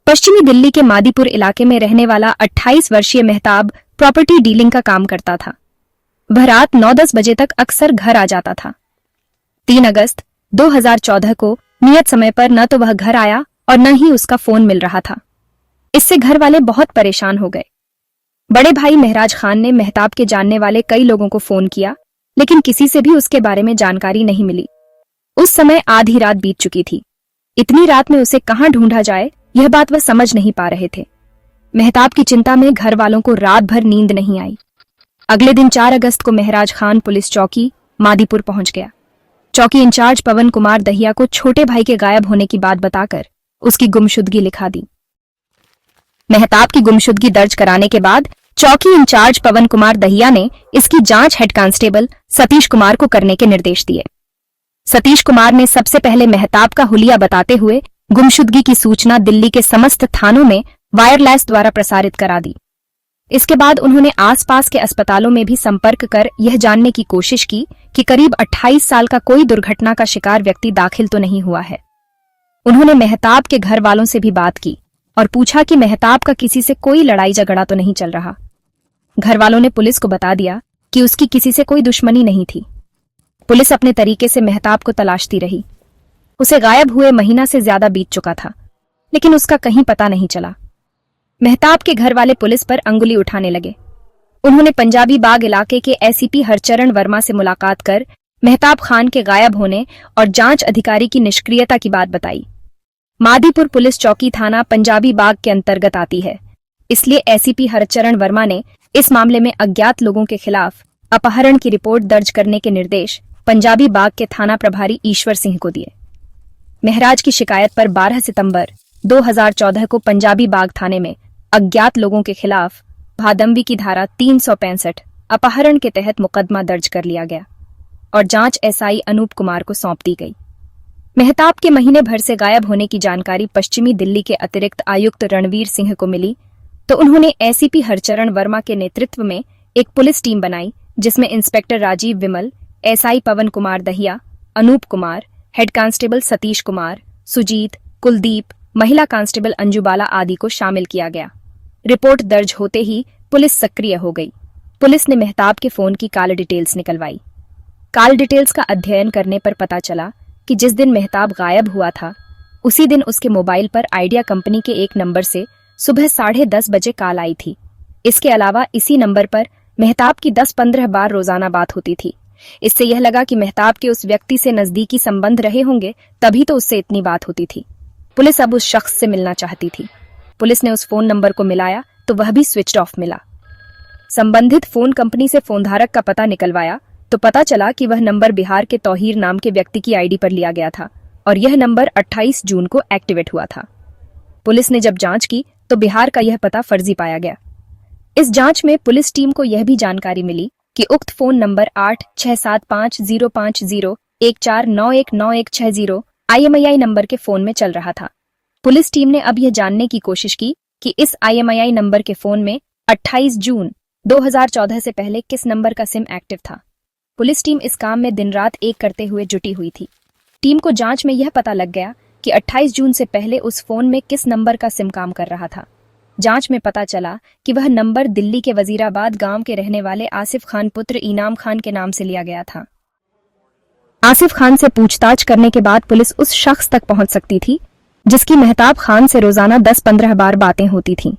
पश्चिमी दिल्ली के मादीपुर इलाके में रहने वाला 28 वर्षीय मेहताब प्रॉपर्टी डीलिंग का काम करता था। वह रात 9-10 बजे तक अक्सर घर आ जाता था। 3 अगस्त 2014 को नियत समय पर न तो वह घर आया और न ही उसका फोन मिल रहा था। इससे घर वाले बहुत परेशान हो गए। बड़े भाई महराज खान ने मेहताब के जानने वाले कई लोगों को फोन किया, लेकिन किसी से भी उसके बारे में जानकारी नहीं मिली। उस समय आधी रात बीत चुकी थी। इतनी रात में उसे कहां ढूंढा जाए, यह बात वह समझ नहीं पा रहे थे। मेहताब की चिंता में घर वालों को रात भर नींद नहीं आई। अगले दिन 4 अगस्त को महराज खान पुलिस चौकी मादीपुर पहुंच गया। चौकी इंचार्ज पवन कुमार दहिया को छोटे भाई के गायब होने की बात बताकर उसकी गुमशुदगी लिखा दी। मेहताब की गुमशुदगी दर्ज कराने के बाद चौकी इंचार्ज पवन कुमार दहिया ने इसकी जांच हेड कांस्टेबल सतीश कुमार को करने के निर्देश दिए। सतीश कुमार ने सबसे पहले मेहताब का हुलिया बताते हुए गुमशुदगी की सूचना दिल्ली के समस्त थानों में वायरलेस द्वारा प्रसारित करा दी। इसके बाद उन्होंने आसपास के अस्पतालों में भी संपर्क कर यह जानने की कोशिश की कि करीब 28 साल का कोई दुर्घटना का शिकार व्यक्ति दाखिल तो नहीं हुआ है। उन्होंने मेहताब के घर वालों से भी बात की और पूछा कि मेहताब का किसी से कोई लड़ाई झगड़ा तो नहीं चल रहा। घर वालों ने पुलिस को बता दिया कि उसकी किसी से कोई दुश्मनी नहीं थी। पुलिस अपने तरीके से मेहताब को तलाशती रही। उसे गायब हुए महीना से ज्यादा बीत चुका था, लेकिन उसका कहीं पता नहीं चला। मेहताब के घर वाले पुलिस पर अंगुली उठाने लगे। उन्होंने पंजाबी बाग इलाके के एसीपी हरचरण वर्मा से मुलाकात कर मेहताब खान के गायब होने और जांच अधिकारी की निष्क्रियता की बात बताई। मादीपुर पुलिस चौकी थाना पंजाबी बाग के अंतर्गत आती है, इसलिए एसीपी हरचरण वर्मा ने इस मामले में अज्ञात लोगों के खिलाफ अपहरण की रिपोर्ट दर्ज करने के निर्देश पंजाबी बाग के थाना प्रभारी ईश्वर सिंह को दिए। महराज की शिकायत पर 12 सितंबर 2014 को पंजाबी बाग थाने में अज्ञात लोगों के खिलाफ भादंबी की धारा 365 अपहरण के तहत मुकदमा दर्ज कर लिया गया और जांच एसआई अनूप कुमार को सौंप दी गई। मेहताब के महीने भर से गायब होने की जानकारी पश्चिमी दिल्ली के अतिरिक्त आयुक्त रणवीर सिंह को मिली, तो उन्होंने एसीपी हरचरण वर्मा के नेतृत्व में एक पुलिस टीम बनाई, जिसमें इंस्पेक्टर राजीव विमल, एसआई पवन कुमार दहिया, अनूप कुमार, हेड कांस्टेबल सतीश कुमार, सुजीत, कुलदीप, महिला कांस्टेबल अंजुबाला आदि को शामिल किया गया। रिपोर्ट दर्ज होते ही पुलिस सक्रिय हो गई। पुलिस ने मेहताब के फोन की कॉल डिटेल्स निकलवाई। कॉल डिटेल्स का अध्ययन करने पर पता चला कि जिस दिन मेहताब गायब हुआ था, उसी दिन उसके मोबाइल पर आइडिया कंपनी के एक नंबर से सुबह 10:30 बजे कॉल आई थी। इसके अलावा इसी नंबर पर मेहताब की 10-15 बार रोजाना बात होती थी। इससे यह लगा कि मेहताब के उस व्यक्ति से नजदीकी संबंध रहे होंगे, तभी तो उससे इतनी बात होती थी। पुलिस अब उस शख्स से मिलना चाहती थी। पुलिस ने उस फोन नंबर को मिलाया तो वह भी स्विच्ड ऑफ मिला। संबंधित फोन कंपनी से फोनधारक का पता निकलवाया तो पता चला कि वह नंबर बिहार के तौहीर नाम के व्यक्ति की आईडी पर लिया गया था और यह नंबर 28 जून को एक्टिवेट हुआ था। पुलिस ने जब जांच की तो बिहार का यह पता फर्जी पाया गया। इस जांच में पुलिस टीम को यह भी जानकारी मिली कि उक्त फोन नंबर 86750501491960 IMEI नंबर के फोन में चल रहा था। पुलिस टीम ने अब यह जानने की कोशिश की कि इस IMEI नंबर के फोन में 28 जून 2014 से पहले किस नंबर का सिम एक्टिव था। पुलिस टीम इस काम में दिन रात एक करते हुए जुटी हुई थी। टीम को जांच में यह पता लग गया कि 28 जून से पहले उस फोन में किस नंबर का सिम काम कर रहा था। जांच में पता चला कि वह नंबर दिल्ली के वजीराबाद गांव के रहने वाले आसिफ खान पुत्र इनाम खान के नाम से लिया गया था। आसिफ खान से पूछताछ करने के बाद पुलिस उस शख्स तक पहुंच सकती थी जिसकी मेहताब खान से रोजाना 10-15 बार बातें होती थीं।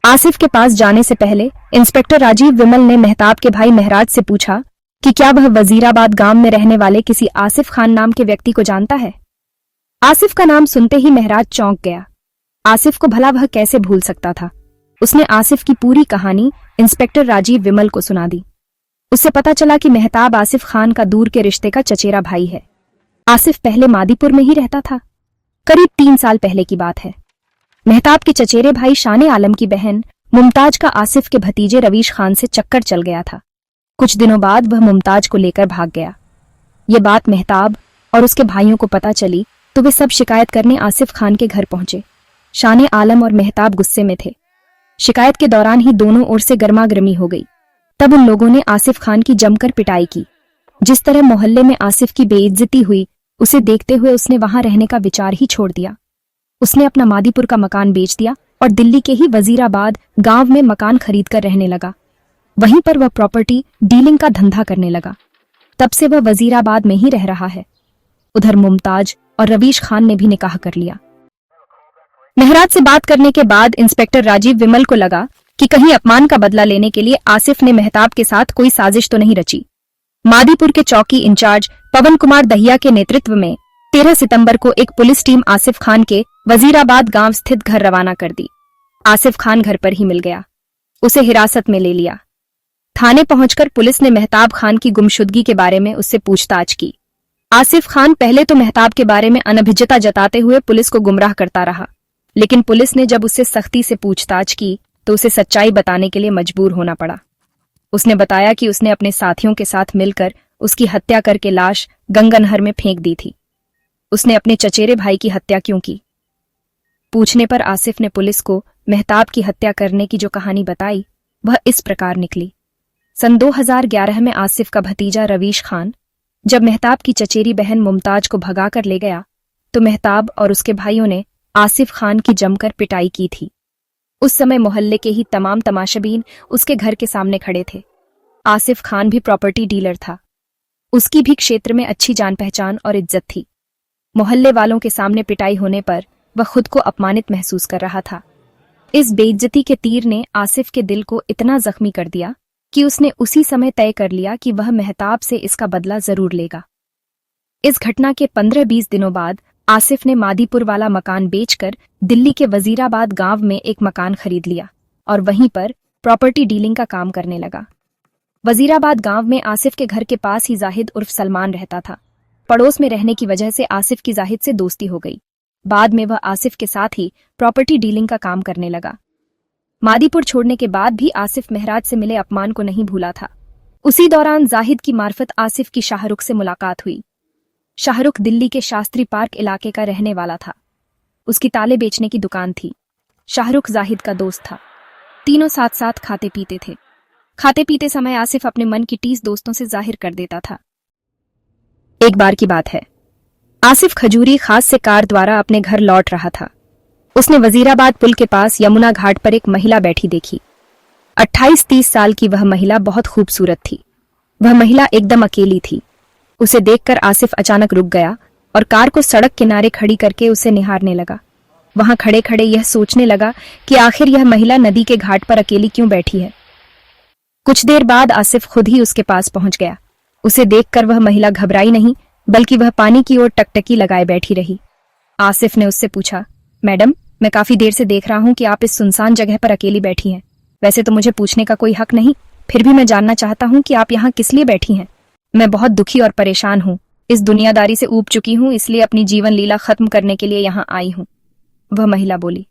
आसिफ के पास जाने से पहले इंस्पेक्टर राजीव विमल ने मेहताब के भाई महराज से पूछा कि क्या वह वजीराबाद गांव में रहने वाले किसी आसिफ खान नाम के व्यक्ति को जानता है। आसिफ का नाम सुनते ही महराज चौंक गया। आसिफ को भला वह कैसे भूल सकता था। उसने आसिफ की पूरी कहानी इंस्पेक्टर राजीव विमल को सुना दी। उससे पता चला कि मेहताब आसिफ खान का दूर के रिश्ते का चचेरा भाई है। आसिफ पहले मादीपुर में ही रहता था। करीब 3 साल पहले की बात है। मेहताब के चचेरे भाई शाने आलम की बहन मुमताज का आसिफ के भतीजे रवीश खान से चक्कर चल गया था। कुछ दिनों बाद वह मुमताज को लेकर भाग गया। ये बात मेहताब और उसके भाइयों को पता चली तो वे सब शिकायत करने आसिफ खान के घर पहुंचे। शाने आलम और मेहताब गुस्से में थे। शिकायत के दौरान ही दोनों ओर से गर्मागर्मी हो गई। तब उन लोगों ने आसिफ खान की जमकर पिटाई की। जिस तरह मोहल्ले में आसिफ की बेइज्जती हुई, उसे देखते हुए उसने वहां रहने का विचार ही छोड़ दिया। उसने अपना मादीपुर का मकान बेच दिया और दिल्ली के ही वजीराबाद गांव में मकान खरीदकर रहने लगा। वहीं पर वह प्रॉपर्टी डीलिंग का धंधा करने लगा। तब से वह वजीराबाद में ही रह रहा है। उधर मुमताज और रवीश खान ने भी निकाह कर लिया। महराज से बात करने के बाद इंस्पेक्टर राजीव विमल को लगा कि कहीं अपमान का बदला लेने के लिए आसिफ ने मेहताब के साथ कोई साजिश तो नहीं रची। मादीपुर के चौकी इंचार्ज पवन कुमार दहिया के नेतृत्व में 13 सितंबर को एक पुलिस टीम आसिफ खान के वजीराबाद गांव स्थित घर रवाना कर दी। आसिफ खान घर पर ही मिल गया। उसे हिरासत में ले लिया। थाने पहुंचकर पुलिस ने मेहताब खान की गुमशुदगी के बारे में उससे पूछताछ की। आसिफ खान पहले तो मेहताब के बारे में अनभिज्ञता जताते हुए पुलिस को गुमराह करता रहा, लेकिन पुलिस ने जब उससे सख्ती से पूछताछ की तो उसे सच्चाई बताने के लिए मजबूर होना पड़ा। उसने बताया कि उसने अपने साथियों के साथ मिलकर उसकी हत्या करके लाश गंगा नहर में फेंक दी थी। उसने अपने चचेरे भाई की हत्या क्यों की? पूछने पर आसिफ ने पुलिस को मेहताब की हत्या करने की जो कहानी बताई वह इस प्रकार निकली। सन 2011 में आसिफ का भतीजा रवीश खान जब मेहताब की चचेरी बहन मुमताज को भगाकर ले गया तो मेहताब और उसके भाइयों ने आसिफ खान की जमकर पिटाई की थी। उस समय मोहल्ले के ही तमाम तमाशबीन उसके घर के सामने खड़े थे। आसिफ खान भी प्रॉपर्टी डीलर था। उसकी भी क्षेत्र में अच्छी जान पहचान और इज्जत थी। मोहल्ले वालों के सामने पिटाई होने पर वह खुद को अपमानित महसूस कर रहा था। इस बेइज्जती के तीर ने आसिफ के दिल को इतना जख्मी कर दिया कि उसने उसी समय तय कर लिया कि वह मेहताब से इसका बदला जरूर लेगा। इस घटना के 15-20 दिनों बाद आसिफ ने मादीपुर वाला मकान बेचकर दिल्ली के वजीराबाद गांव में एक मकान खरीद लिया और वहीं पर प्रॉपर्टी डीलिंग का काम करने लगा। वजीराबाद गांव में आसिफ के घर के पास ही जाहिद उर्फ सलमान रहता था। पड़ोस में रहने की वजह से आसिफ की जाहिद से दोस्ती हो गई। बाद में वह आसिफ के साथ ही प्रॉपर्टी डीलिंग का काम करने लगा। मादीपुर छोड़ने के बाद भी आसिफ महराज से मिले अपमान को नहीं भूला था। उसी दौरान जाहिद की मार्फत आसिफ की शाहरुख से मुलाकात हुई। शाहरुख दिल्ली के शास्त्री पार्क इलाके का रहने वाला था। उसकी ताले बेचने की दुकान थी। शाहरुख जाहिद का दोस्त था। तीनों साथ साथ खाते पीते थे। खाते पीते समय आसिफ अपने मन की टीस दोस्तों से जाहिर कर देता था। एक बार की बात है, आसिफ खजूरी खास से कार द्वारा अपने घर लौट रहा था। उसने वजीराबाद पुल के पास यमुना घाट पर एक महिला बैठी देखी। 28-30 साल की वह महिला बहुत खूबसूरत थी। वह महिला एकदम अकेली थी। उसे देखकर आसिफ अचानक रुक गया और कार को सड़क किनारे खड़ी करके उसे निहारने लगा। वहां खड़े खड़े यह सोचने लगा कि आखिर यह महिला नदी के घाट पर अकेली क्यों बैठी है। कुछ देर बाद आसिफ खुद ही उसके पास पहुंच गया। उसे देखकर वह महिला घबराई नहीं, बल्कि वह पानी की ओर टकटकी लगाए बैठी रही। आसिफ ने उससे पूछा, मैडम, मैं काफी देर से देख रहा हूं कि आप इस सुनसान जगह पर अकेली बैठी हैं। वैसे तो मुझे पूछने का कोई हक नहीं, फिर भी मैं जानना चाहता हूं कि आप यहाँ किस लिए बैठी हैं। मैं बहुत दुखी और परेशान हूं। इस दुनियादारी से ऊब चुकी हूं, इसलिए अपनी जीवन लीला खत्म करने के लिए यहाँ आई हूं। वह महिला बोली।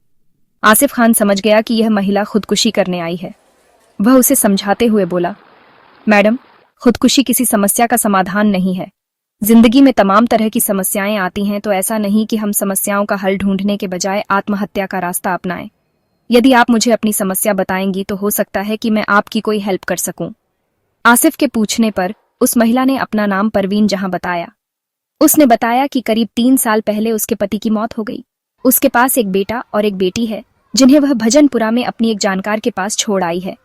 आसिफ खान समझ गया कि यह महिला खुदकुशी करने आई है। वह उसे समझाते हुए बोला, मैडम, खुदकुशी किसी समस्या का समाधान नहीं है। जिंदगी में तमाम तरह की समस्याएं आती हैं, तो ऐसा नहीं कि हम समस्याओं का हल ढूंढने के बजाय आत्महत्या का रास्ता अपनाएं। यदि आप मुझे अपनी समस्या बताएंगी तो हो सकता है कि मैं आपकी कोई हेल्प कर सकूं। आसिफ के पूछने पर उस महिला ने अपना नाम परवीन जहां बताया। उसने बताया कि करीब 3 साल पहले उसके पति की मौत हो गई। उसके पास एक बेटा और एक बेटी है, जिन्हें वह भजनपुरा में अपनी एक जानकार के पास छोड़ आई है।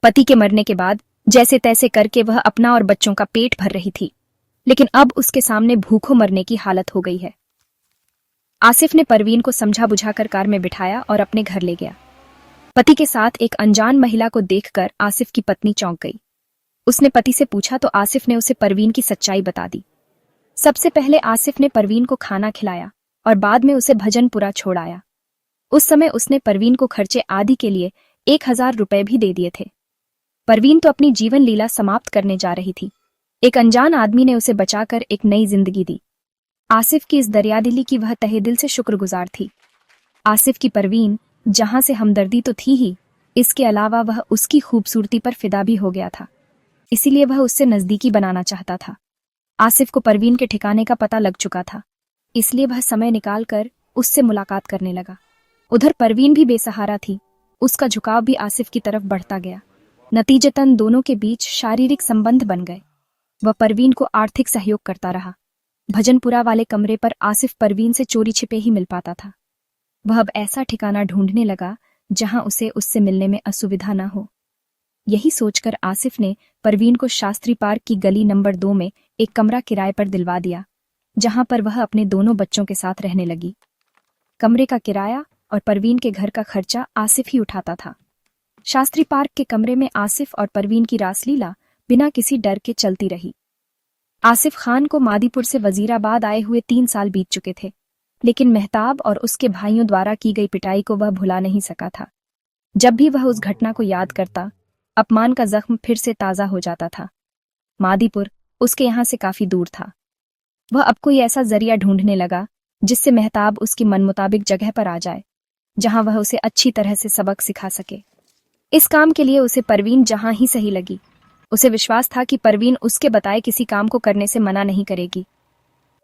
पति के मरने के बाद जैसे तैसे करके वह अपना और बच्चों का पेट भर रही थी, लेकिन अब उसके सामने भूखों मरने की हालत हो गई है। आसिफ ने परवीन को समझा बुझाकर कार में बिठाया और अपने घर ले गया। पति के साथ एक अनजान महिला को देखकर आसिफ की पत्नी चौंक गई। उसने पति से पूछा तो आसिफ ने उसे परवीन की सच्चाई बता दी। सबसे पहले आसिफ ने परवीन को खाना खिलाया और बाद में उसे भजनपुरा छोड़ आया। उस समय उसने परवीन को खर्चे आदि के लिए 1000 रुपए भी दे दिए थे। परवीन तो अपनी जीवन लीला समाप्त करने जा रही थी। एक अनजान आदमी ने उसे बचाकर एक नई जिंदगी दी। आसिफ की इस दरियादिली की वह तहे दिल से शुक्रगुजार थी। आसिफ की परवीन जहां से हमदर्दी तो थी ही, इसके अलावा वह उसकी खूबसूरती पर फिदा भी हो गया था। इसीलिए वह उससे नजदीकी बनाना चाहता था। आसिफ को परवीन के ठिकाने का पता लग चुका था, इसलिए वह समय निकालकर उससे मुलाकात करने लगा। उधर परवीन भी बेसहारा थी। उसका झुकाव भी आसिफ की तरफ बढ़ता गया। नतीजतन दोनों के बीच शारीरिक संबंध बन गए। वह परवीन को आर्थिक सहयोग करता रहा। भजनपुरा वाले कमरे पर आसिफ परवीन से चोरी छिपे ही मिल पाता था। वह अब ऐसा ठिकाना ढूंढने लगा जहां उसे उससे मिलने में असुविधा न हो। यही सोचकर आसिफ ने परवीन को शास्त्री पार्क की गली नंबर 2 में एक कमरा किराए पर दिलवा दिया, जहां पर वह अपने दोनों बच्चों के साथ रहने लगी। कमरे का किराया और परवीन के घर का खर्चा आसिफ ही उठाता था। शास्त्री पार्क के कमरे में आसिफ और परवीन की रासलीला बिना किसी डर के चलती रही। आसिफ खान को मादीपुर से वजीराबाद आए हुए 3 साल बीत चुके थे, लेकिन मेहताब और उसके भाइयों द्वारा की गई पिटाई को वह भुला नहीं सका था। जब भी वह उस घटना को याद करता, अपमान का जख्म फिर से ताजा हो जाता था। मादीपुर उसके यहाँ से काफी दूर था। वह अब कोई ऐसा जरिया ढूंढने लगा जिससे मेहताब उसकी मनमुताबिक जगह पर आ जाए, जहां वह उसे अच्छी तरह से सबक सिखा सके। इस काम के लिए उसे परवीन जहां ही सही लगी। उसे विश्वास था कि परवीन उसके बताए किसी काम को करने से मना नहीं करेगी।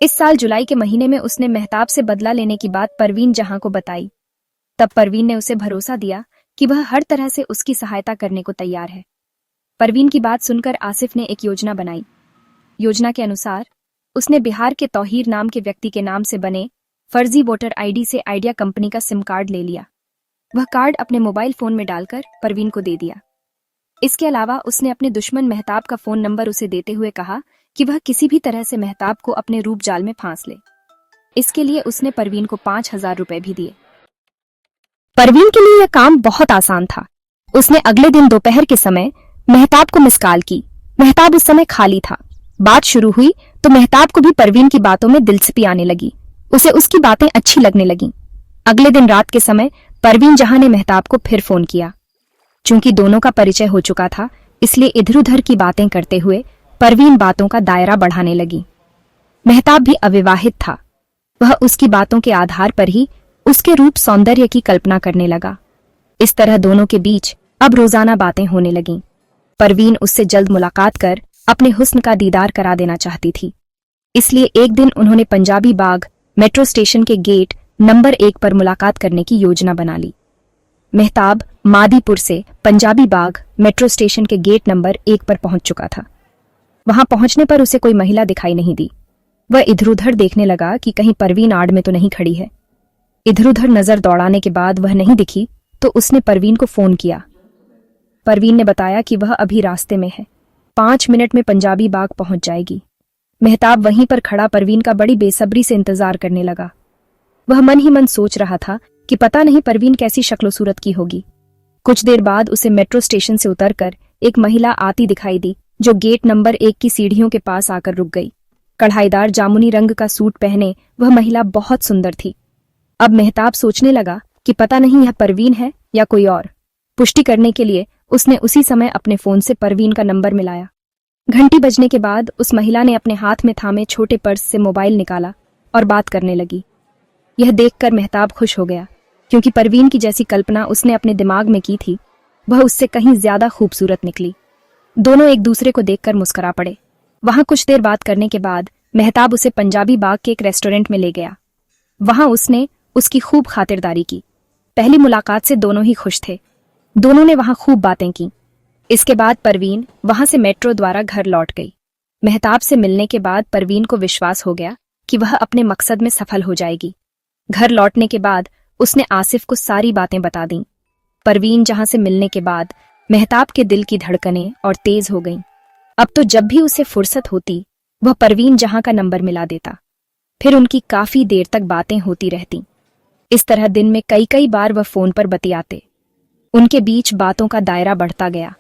इस साल जुलाई के महीने में उसने मेहताब से बदला लेने की बात परवीन जहां को बताई। तब परवीन ने उसे भरोसा दिया कि वह हर तरह से उसकी सहायता करने को तैयार है। परवीन की बात सुनकर आसिफ ने एक योजना बनाई। योजना के अनुसार उसने बिहार के तौहीर नाम के व्यक्ति के नाम से बने फर्जी वोटर आईडी से आइडिया कंपनी का सिम कार्ड ले लिया। वह कार्ड अपने मोबाइल फोन में डालकर परवीन को दे दिया। इसके अलावा उसने अपने दुश्मन मेहताब का फोन नंबर उसे देते हुए कहा कि वह किसी भी तरह से मेहताब को अपने रूप जाल में फांस ले। इसके लिए उसने परवीन को 5,000 रुपए भी दिए। परवीन के लिए यह काम बहुत आसान था। उसने अगले दिन दोपहर के समय मेहताब को मिस कॉल की। मेहताब उस समय खाली था। बात शुरू हुई तो मेहताब को भी परवीन की बातों में दिलचस्पी आने लगी। उसे उसकी बातें अच्छी लगने लगीं। अगले दिन रात के समय परवीन जहां ने मेहताब को फिर फोन किया। चूंकि दोनों का परिचय हो चुका था, इसलिए इधर उधर की बातें करते हुए परवीन बातों का दायरा बढ़ाने लगी। मेहताब भी अविवाहित था। वह उसकी बातों के आधार पर ही उसके रूप सौंदर्य की कल्पना करने लगा। इस तरह दोनों के बीच अब रोजाना बातें होने लगीं। परवीन उससे जल्द मुलाकात कर अपने हुस्न का दीदार करा देना चाहती थी। इसलिए एक दिन उन्होंने पंजाबी बाग मेट्रो स्टेशन के गेट नंबर 1 पर मुलाकात करने की योजना बना ली। मेहताब मादीपुर से पंजाबी बाग मेट्रो स्टेशन के गेट नंबर 1 पर पहुंच चुका था। वहां पहुंचने पर उसे कोई महिला दिखाई नहीं दी। वह इधर उधर देखने लगा कि कहीं परवीन आड़ में तो नहीं खड़ी है। इधर उधर नजर दौड़ाने के बाद वह नहीं दिखी तो उसने परवीन को फोन किया। परवीन ने बताया कि वह अभी रास्ते में है, 5 मिनट में पंजाबी बाग पहुंच जाएगी। मेहताब वहीं पर खड़ा परवीन का बड़ी बेसब्री से इंतजार करने लगा। वह मन ही मन सोच रहा था कि पता नहीं परवीन कैसी शक्लो सूरत की होगी। कुछ देर बाद उसे मेट्रो स्टेशन से उतरकर एक महिला आती दिखाई दी, जो गेट नंबर 1 की सीढ़ियों के पास आकर रुक गई। कढ़ाईदार जामुनी रंग का सूट पहने वह महिला बहुत सुंदर थी। अब मेहताब सोचने लगा कि पता नहीं यह परवीन है या कोई और। पुष्टि करने के लिए उसने उसी समय अपने फोन से परवीन का नंबर मिलाया। घंटी बजने के बाद उस महिला ने अपने हाथ में थामे छोटे पर्स से मोबाइल निकाला और बात करने लगी। यह देखकर मेहताब खुश हो गया, क्योंकि परवीन की जैसी कल्पना उसने अपने दिमाग में की थी, वह उससे कहीं ज्यादा खूबसूरत निकली। दोनों एक दूसरे को देखकर मुस्कुरा पड़े। वहां कुछ देर बात करने के बाद मेहताब उसे पंजाबी बाग के एक रेस्टोरेंट में ले गया। वहां उसने उसकी खूब खातिरदारी की। पहली मुलाकात से दोनों ही खुश थे। दोनों ने वहां खूब बातें की। इसके बाद परवीन वहां से मेट्रो द्वारा घर लौट गई। मेहताब से मिलने के बाद परवीन को विश्वास हो गया कि वह अपने मकसद में सफल हो जाएगी। घर लौटने के बाद उसने आसिफ को सारी बातें बता दीं। परवीन जहां से मिलने के बाद मेहताब के दिल की धड़कनें और तेज हो गईं। अब तो जब भी उसे फुर्सत होती, वह परवीन जहां का नंबर मिला देता। फिर उनकी काफी देर तक बातें होती रहती। इस तरह दिन में कई कई बार वह फोन पर बतियाते। उनके बीच बातों का दायरा बढ़ता गया।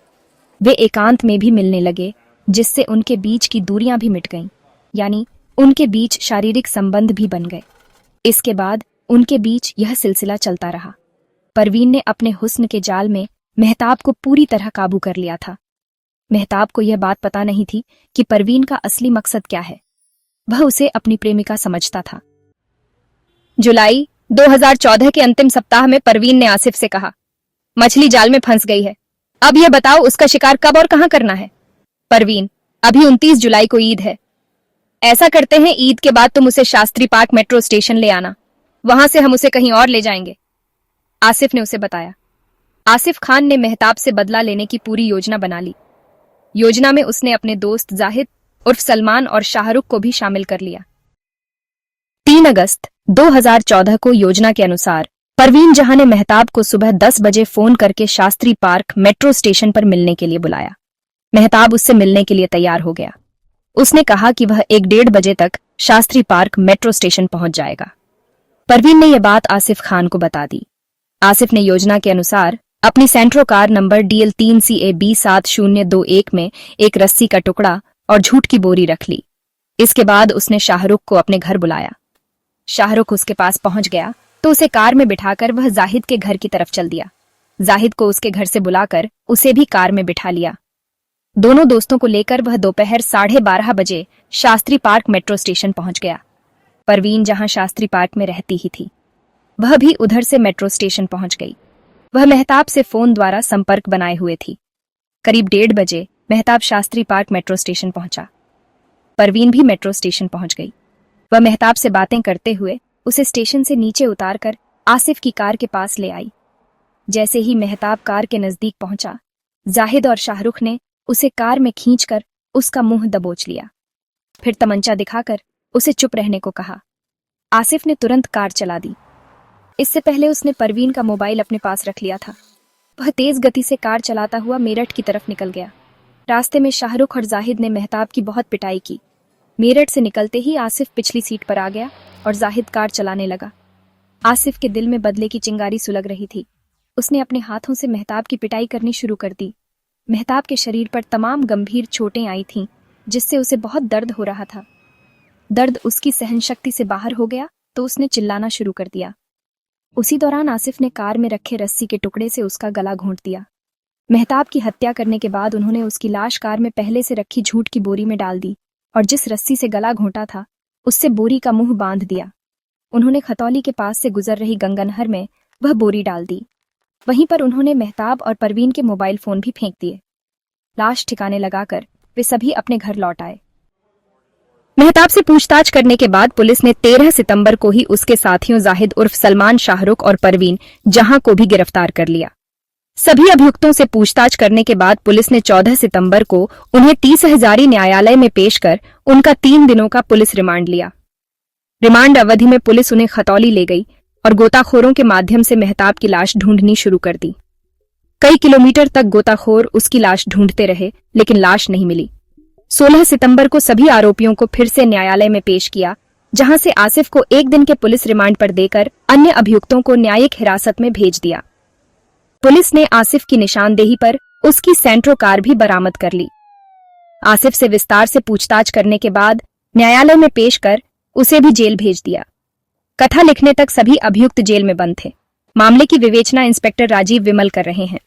वे एकांत में भी मिलने लगे, जिससे उनके बीच की दूरियां भी मिट गईं, यानी उनके बीच शारीरिक संबंध भी बन गए। इसके बाद उनके बीच यह सिलसिला चलता रहा। परवीन ने अपने हुस्न के जाल में मेहताब को पूरी तरह काबू कर लिया था। मेहताब को यह बात पता नहीं थी कि परवीन का असली मकसद क्या है। वह उसे अपनी प्रेमिका समझता था। जुलाई 2014 के अंतिम सप्ताह में परवीन ने आसिफ से कहा, मछली जाल में फंस गई है, अब यह बताओ उसका शिकार कब और कहां करना है। परवीन, अभी 29 जुलाई को ईद है। ऐसा करते हैं, ईद के बाद तुम उसे शास्त्री पार्क मेट्रो स्टेशन ले आना, वहां से हम उसे कहीं और ले जाएंगे। आसिफ ने उसे बताया। आसिफ खान ने मेहताब से बदला लेने की पूरी योजना बना ली। योजना में उसने अपने दोस्त जाहिद उर्फ सलमान और शाहरुख को भी शामिल कर लिया। 3 अगस्त 2014 को योजना के अनुसार परवीन जहां ने मेहताब को सुबह 10 बजे फोन करके शास्त्री पार्क मेट्रो स्टेशन पर मिलने के लिए बुलाया। मेहताब उससे मिलने के लिए तैयार हो गया। उसने कहा कि वह 1-1:30 बजे तक शास्त्री पार्क मेट्रो स्टेशन पहुंच जाएगा। परवीन ने यह बात आसिफ खान को बता दी। आसिफ ने योजना के अनुसार अपनी सेंट्रो कार नंबर DL3CAB7021 में एक रस्सी का टुकड़ा और झूठ की बोरी रख ली। इसके बाद उसने शाहरुख को अपने घर बुलाया। शाहरुख उसके पास पहुंच गया तो उसे कार में बिठाकर वह जाहिद के घर की तरफ चल दिया। जाहिद को उसके घर से बुलाकर उसे भी कार में बिठा लिया। दोनों दोस्तों को लेकर वह दोपहर 12:30 बजे शास्त्री पार्क मेट्रो स्टेशन पहुंच गया। परवीन जहां शास्त्री पार्क में रहती ही थी, वह भी उधर से मेट्रो स्टेशन पहुंच गई। वह मेहताब से फोन द्वारा संपर्क बनाए हुए थी। करीब 1:30 बजे Mehtab Shastri park metro station पहुंचा। परवीन भी मेट्रो स्टेशन पहुंच गई। वह मेहताब से बातें करते हुए उसे स्टेशन से नीचे उतारकर आसिफ की कार के पास ले आई। जैसे ही मेहताब कार के नजदीक पहुंचा, जाहिद और शाहरुख ने उसे कार में खींचकर उसका मुंह दबोच लिया। फिर तमंचा दिखाकर उसे चुप रहने को कहा। आसिफ ने तुरंत कार चला दी। इससे पहले उसने परवीन का मोबाइल अपने पास रख लिया था। वह तेज गति से कार चलाता हुआ मेरठ की तरफ निकल गया। रास्ते में शाहरुख और जाहिद ने मेहताब की बहुत पिटाई की। मेरठ से निकलते ही आसिफ पिछली सीट पर आ गया और जाहिद कार चलाने लगा। आसिफ के दिल में बदले की चिंगारी सुलग रही थी। उसने अपने हाथों से मेहताब की पिटाई करनी शुरू कर दी। मेहताब के शरीर पर तमाम गंभीर चोटें आई थीं, जिससे उसे बहुत दर्द हो रहा था। दर्द उसकी सहनशक्ति से बाहर हो गया तो उसने चिल्लाना शुरू कर दिया। उसी दौरान आसिफ ने कार में रखे रस्सी के टुकड़े से उसका गला घोंट दिया। मेहताब की हत्या करने के बाद उन्होंने उसकी लाश कार में पहले से रखी झूठ की बोरी में डाल दी और जिस रस्सी से गला घोंटा था उससे बोरी का मुंह बांध दिया। उन्होंने खतौली के पास से गुजर रही गंगानहर में वह बोरी डाल दी। वहीं पर उन्होंने मेहताब और परवीन के मोबाइल फोन भी फेंक दिए। लाश ठिकाने लगाकर वे सभी अपने घर लौट आए। मेहताब से पूछताछ करने के बाद पुलिस ने 13 सितंबर को ही उसके साथियों जाहिद उर्फ सलमान, शाहरुख और परवीन जहां को भी गिरफ्तार कर लिया। सभी अभियुक्तों से पूछताछ करने के बाद पुलिस ने 14 सितंबर को उन्हें 30 हजारी न्यायालय में पेश कर उनका 3 दिनों का पुलिस रिमांड लिया। रिमांड अवधि में पुलिस उन्हें खतौली ले गई और गोताखोरों के माध्यम से मेहताब की लाश ढूंढनी शुरू कर दी। कई किलोमीटर तक गोताखोर उसकी लाश ढूंढते रहे, लेकिन लाश नहीं मिली। 16 सितंबर को सभी आरोपियों को फिर से न्यायालय में पेश किया, जहां से आसिफ को 1 दिन के पुलिस रिमांड पर देकर अन्य अभियुक्तों को न्यायिक हिरासत में भेज दिया। पुलिस ने आसिफ की निशानदेही पर उसकी सेंट्रो कार भी बरामद कर ली। आसिफ से विस्तार से पूछताछ करने के बाद न्यायालय में पेश कर उसे भी जेल भेज दिया। कथा लिखने तक सभी अभियुक्त जेल में बंद थे। मामले की विवेचना इंस्पेक्टर राजीव विमल कर रहे हैं।